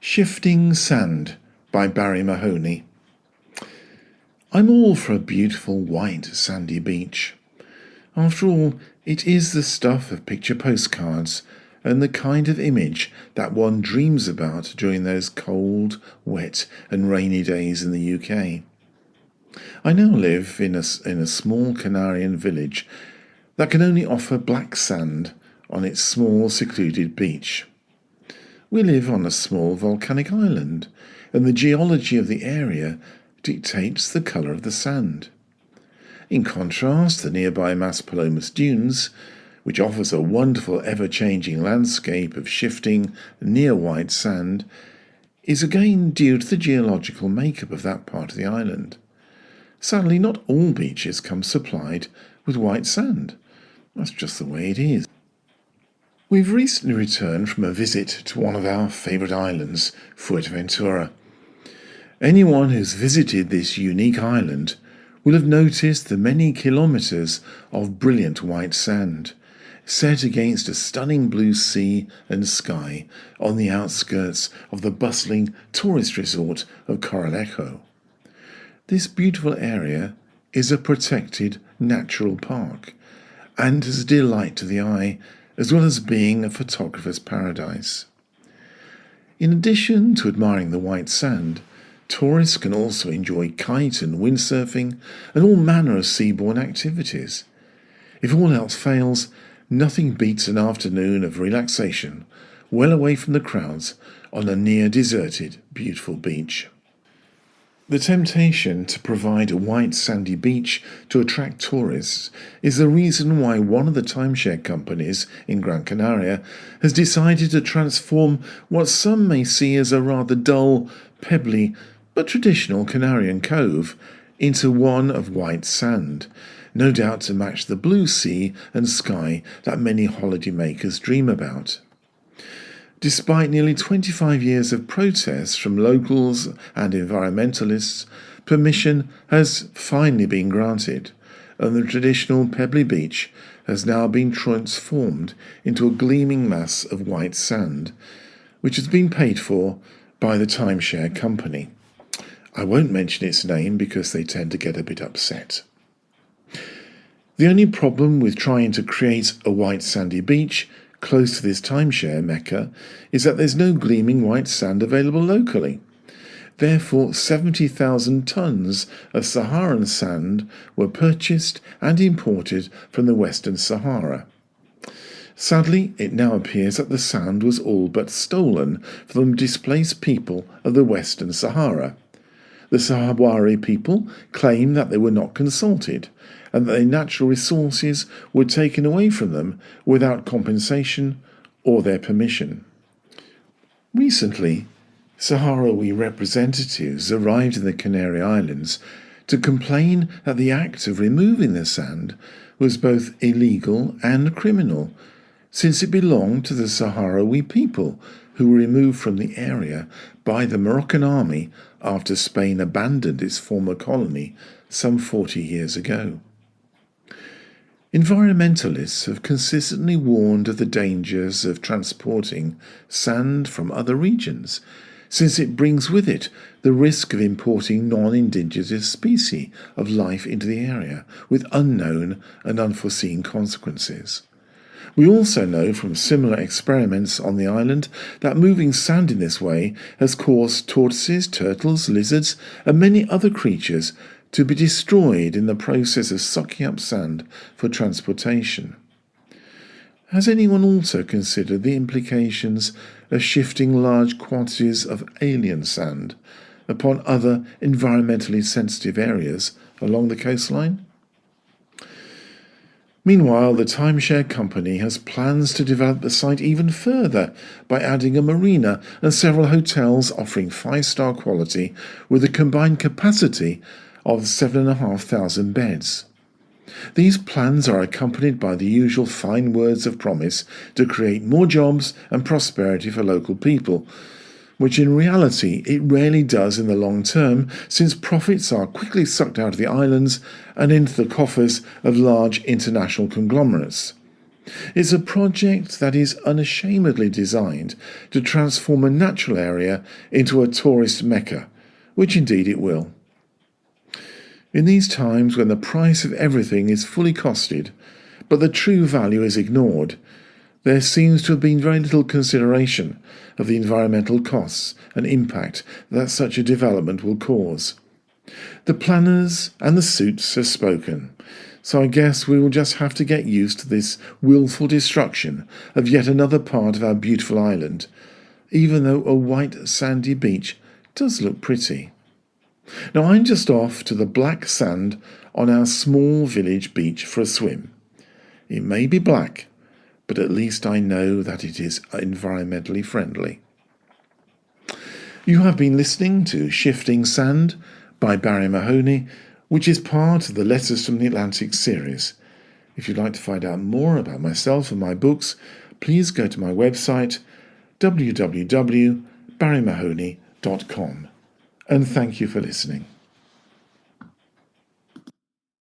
Shifting Sand by Barrie Mahoney. I'm all for a beautiful white sandy beach. After all, it is the stuff of picture postcards and the kind of image that one dreams about during those cold, wet and rainy days in the UK. I now live in a small Canarian village that can only offer black sand on its small secluded beach. We live on a small volcanic island, and the geology of the area dictates the colour of the sand. In contrast, the nearby Maspalomas Dunes, which offers a wonderful ever-changing landscape of shifting, near-white sand, is again due to the geological makeup of that part of the island. Sadly, not all beaches come supplied with white sand. That's just the way it is. We've recently returned from a visit to one of our favourite islands, Fuerteventura. Anyone who's visited this unique island will have noticed the many kilometres of brilliant white sand, set against a stunning blue sea and sky on the outskirts of the bustling tourist resort of Coralejo. This beautiful area is a protected natural park and is a delight to the eye, as well as being a photographer's paradise. In addition to admiring the white sand, tourists can also enjoy kite and windsurfing and all manner of seaborne activities. If all else fails, nothing beats an afternoon of relaxation, well away from the crowds, on a near-deserted, beautiful beach. The temptation to provide a white sandy beach to attract tourists is the reason why one of the timeshare companies in Gran Canaria has decided to transform what some may see as a rather dull, pebbly, but traditional Canarian cove into one of white sand, no doubt to match the blue sea and sky that many holidaymakers dream about. Despite nearly 25 years of protests from locals and environmentalists, permission has finally been granted, and the traditional pebbly beach has now been transformed into a gleaming mass of white sand, which has been paid for by the timeshare company. I won't mention its name because they tend to get a bit upset. The only problem with trying to create a white sandy beach close to this timeshare mecca is that there's no gleaming white sand available locally. Therefore, 70,000 tons of Saharan sand were purchased and imported from the Western Sahara. Sadly, it now appears that the sand was all but stolen from the displaced people of the Western Sahara. The Sahrawi people claim that they were not consulted, and that their natural resources were taken away from them without compensation or their permission. Recently, Sahrawi representatives arrived in the Canary Islands to complain that the act of removing the sand was both illegal and criminal, since it belonged to the Sahrawi people who were removed from the area by the Moroccan army after Spain abandoned its former colony some 40 years ago. Environmentalists have consistently warned of the dangers of transporting sand from other regions, since it brings with it the risk of importing non-indigenous species of life into the area with unknown and unforeseen consequences. We also know from similar experiments on the island that moving sand in this way has caused tortoises, turtles, lizards, and many other creatures to be destroyed in the process of sucking up sand for transportation. Has anyone also considered the implications of shifting large quantities of alien sand upon other environmentally sensitive areas along the coastline? Meanwhile, the timeshare company has plans to develop the site even further by adding a marina and several hotels offering 5-star quality with a combined capacity of 7,500 beds. These plans are accompanied by the usual fine words of promise to create more jobs and prosperity for local people, which in reality it rarely does in the long term, since profits are quickly sucked out of the islands and into the coffers of large international conglomerates. It's a project that is unashamedly designed to transform a natural area into a tourist mecca, which indeed it will. In these times when the price of everything is fully costed, but the true value is ignored, there seems to have been very little consideration of the environmental costs and impact that such a development will cause. The planners and the suits have spoken, so I guess we will just have to get used to this willful destruction of yet another part of our beautiful island, even though a white sandy beach does look pretty. Now I'm just off to the black sand on our small village beach for a swim. It may be black, but at least I know that it is environmentally friendly. You have been listening to Shifting Sand by Barrie Mahoney, which is part of the Letters from the Atlantic series. If you'd like to find out more about myself and my books, please go to my website www.barriemahoney.com. And thank you for listening.